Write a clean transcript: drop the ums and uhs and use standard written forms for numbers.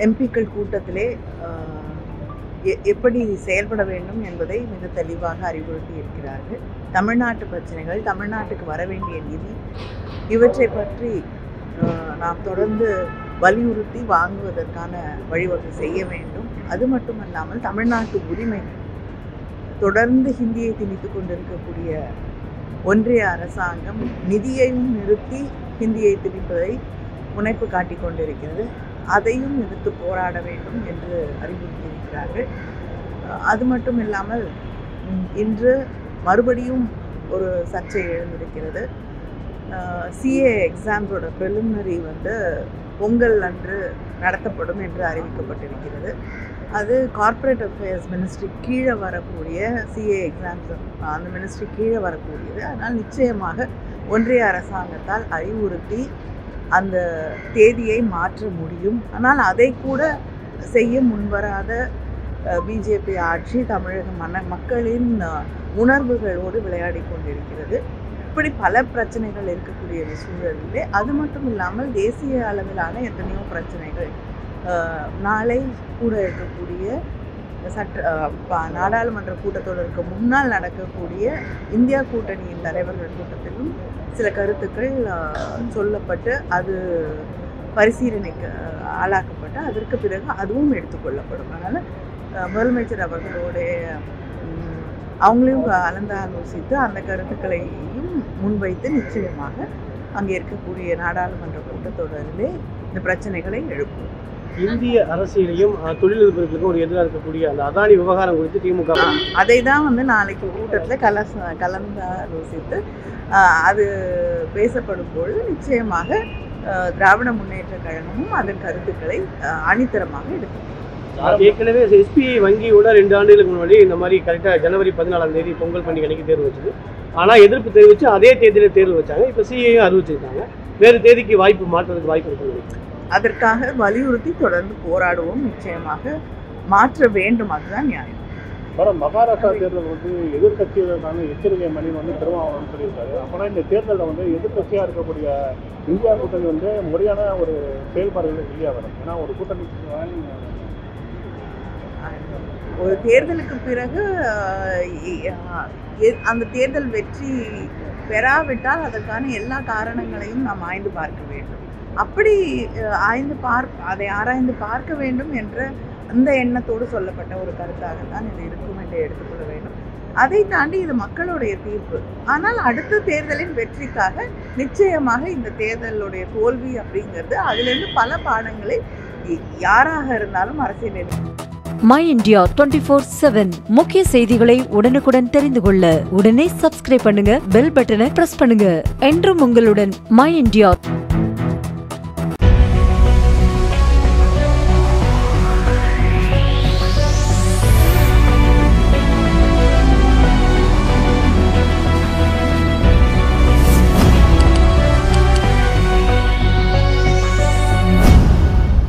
எம்பிக்கள் கூட்டத்திலே எப்படி செயல்பட வேண்டும் என்பதை மிக தெளிவாக அறிவுறுத்தி இருக்கிறார்கள். தமிழ்நாட்டு பிரச்சனைகள், தமிழ்நாட்டுக்கு வர வேண்டிய நிதி, இவற்றை பற்றி நாம் தொடர்ந்து வலியுறுத்தி வாங்குவதற்கான வழிவகை செய்ய வேண்டும். அது மட்டுமல்லாமல் தமிழ்நாட்டு உரிமை, தொடர்ந்து ஹிந்தியை திணித்து கொண்டிருக்கக்கூடிய ஒன்றிய அரசாங்கம் நிதியையும் நிறுத்தி ஹிந்தியை திணிப்பதை முனைப்பு காட்டிக் கொண்டிருக்கிறது. அதையும் எதிர்த்து போராட வேண்டும் என்று அறிவுறுத்தியிருக்கிறார்கள். அது மட்டும் இல்லாமல் இன்று மறுபடியும் ஒரு சர்ச்சை எழுந்திருக்கிறது. சிஏ எக்ஸாம்ஸோட ப்ரிலிமினரி பொங்கல் அன்று நடத்தப்படும் என்று அறிவிக்கப்பட்டிருக்கிறது. அது கார்ப்பரேட் அஃபேர்ஸ் மினிஸ்ட்ரி கீழே வரக்கூடிய சிஏ எக்ஸாம்ஸ், அந்த மினிஸ்ட்ரி கீழே வரக்கூடியது. அதனால் நிச்சயமாக ஒன்றிய அரசாங்கத்தால் அறிவுறுத்தி அந்த தேதியை மாற்ற முடியும். ஆனால் அதை கூட செய்ய முன்வராத பிஜேபி ஆட்சி தமிழக மக்களின் உணர்வுகளோடு விளையாடி கொண்டிருக்கிறது. இப்படி பல பிரச்சனைகள் இருக்கக்கூடிய சூழலிலே அது மட்டும் இல்லாமல் தேசிய அளவிலான எத்தனையோ பிரச்சனைகள், நாளை கூட இருக்கக்கூடிய நாடாளுமன்ற கூட்டத்தொடருக்கு முன்னால் நடக்கக்கூடிய இந்தியா கூட்டணியின் தலைவர்கள் கூட்டத்திலும் சில கருத்துக்கள் சொல்லப்பட்டு அது பரிசீலனைக்கு ஆளாக்கப்பட்டு அதற்கு பிறகு அதுவும் எடுத்துக்கொள்ளப்படும். அதனால் முதலமைச்சர் அவர்களோடைய அவங்களையும் கலந்து ஆலோசித்து அந்த கருத்துக்களையும் முன்வைத்து நிச்சயமாக அங்கே இருக்கக்கூடிய நாடாளுமன்ற கூட்டத்தொடரிலே இந்த பிரச்சனைகளை எழுப்பும். இந்திய அரசியலையும் தொழிலதிபர்களுக்கும் ஒரு எதிராக இருக்கக்கூடிய அந்த அதானி விவகாரம் குறித்து திமுக அதை தான் நாளைக்கு கூட்டத்தில் கலந்து ஆலோசித்து அது பேசப்படும் பொழுது நிச்சயமாக திராவிட முன்னேற்ற கழகமும் அதன் கருத்துக்களை அணித்தரமாக எடுக்கும். ஏற்கனவே எஸ்பிஐ வங்கியோட 2 ஆண்டுகளுக்கு முன்னாடி இந்த மாதிரி கரெக்டாக ஜனவரி 14ஆம் தேதி பொங்கல் பண்டிகை அன்னைக்கு தேர்வு வச்சது. ஆனால் எதிர்ப்பு தெரிவித்து அதே தேதியில் தேர்வு வச்சாங்க. இப்போ சிஐயும் அறிவிச்சிருக்காங்க. வேறு தேதிக்கு மாற்றுறதுக்கு வாய்ப்பு இருக்கு. அதற்காக வலியுறுத்தி தொடர்ந்து போராடுவோம். நிச்சயமாக மாற்ற வேண்டும். அதுதான் நியாயம். மகாராஷ்டிரா தேர்தல் எதிர்கட்சிகளுக்கான எச்சரிக்கை மணி திருமாவளவன் சொல்லியிருக்காரு. அப்போனா இந்த தேர்தலில் எதிர்கட்சியாக இருக்கக்கூடிய இந்தியா கூட்டணி முறையான ஒரு செயல்பாடுகள் இல்லையா வரும். ஏன்னா ஒரு கூட்டணி ஒரு தேர்தலுக்கு பிறகு அந்த தேர்தல் வெற்றி பெறாவிட்டால் அதற்கான எல்லா காரணங்களையும் நாம் ஆய்ந்து பார்க்க வேண்டும். அப்படி அதை ஆராய்ந்து பார்க்க வேண்டும் என்ற அந்த எண்ணத்தோடு சொல்லப்பட்ட ஒரு கருத்தாகத்தான் இது இருக்கும் என்று எடுத்துக்கொள்ள வேண்டும். அதை தாண்டி இது மக்களுடைய தீர்ப்பு. ஆனால் அடுத்த தேர்தலின் வெற்றிக்காக நிச்சயமாக இந்த தேர்தலுடைய தோல்வி அப்படிங்கிறது அதிலிருந்து பல பாடங்களை யாராக இருந்தாலும் அரசியல் மை இந்தியா 24/7 முக்கிய செய்திகளை உடனுக்குடன் தெரிந்து கொள்ள உடனே சப்ஸ்கிரைப் பண்ணுங்க, பெல் பட்டனை பிரஸ் பண்ணுங்க. என்றும் உங்களுடன் மை இந்தியா.